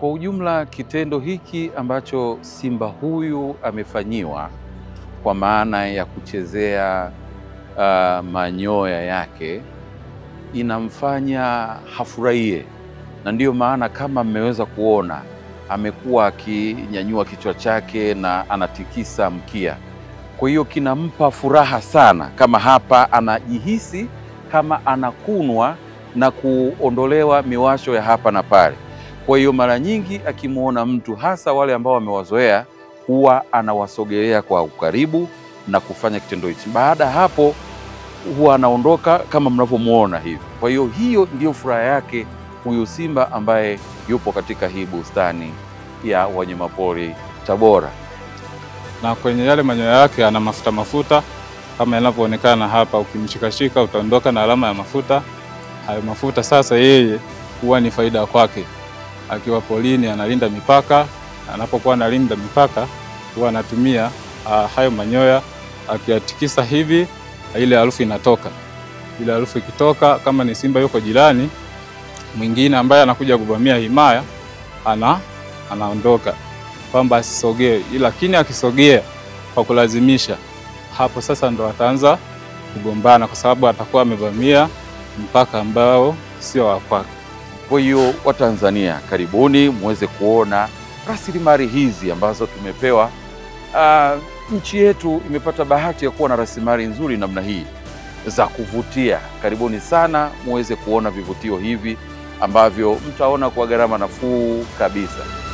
Kwa ujumla kitendo hiki ambacho simba huyu amefanyiwa kwa maana ya kuchezea manyoya yake inamfanya hafurahie, na ndiyo maana kama mmeweza kuona amekuwa akinyanyua kichwa chake na anatikisa mkia. Kwa hiyo kinampa furaha sana, kama hapa anajihisi kama anakunwa na kuondolewa miwasho ya hapa na pale. Kwa hiyo mara nyingi akimwona mtu, hasa wale ambao wamewazoea, huwa anawasogelea kwa ukaribu na kufanya kitendo hichi. Baada hapo huwa anaondoka kama mnavyomuona hivi. Kwa hiyo hiyo ndiyo furaha yake huyu simba ambaye yupo katika hii bustani ya wanyamapori Tabora. Na kwenye yale manyoya yake ana mafuta kama yanavyoonekana hapa. Ukimshikashika utaondoka na alama ya mafuta. Hayo mafuta sasa yeye huwa ni faida kwake. Akiwa polini analinda mipaka, anapokuwa analinda mipaka huwa anatumia hayo manyoya, akiyatikisa hivi ile harufu inatoka. Ile harufu ikitoka, kama ni simba yuko jirani mwingine ambaye anakuja kuvamia himaya, anaondoka kwamba asisogee, lakini akisogea kwa kulazimisha, hapo sasa ndo ataanza kugombana, kwa sababu atakuwa amevamia mpaka ambao sio wa kwake. Kwa hiyo Watanzania, karibuni muweze kuona rasilimali hizi ambazo tumepewa. Nchi yetu imepata bahati ya kuwa na rasilimali nzuri namna hii za kuvutia. Karibuni sana muweze kuona vivutio hivi ambavyo mtaona kwa gharama nafuu kabisa.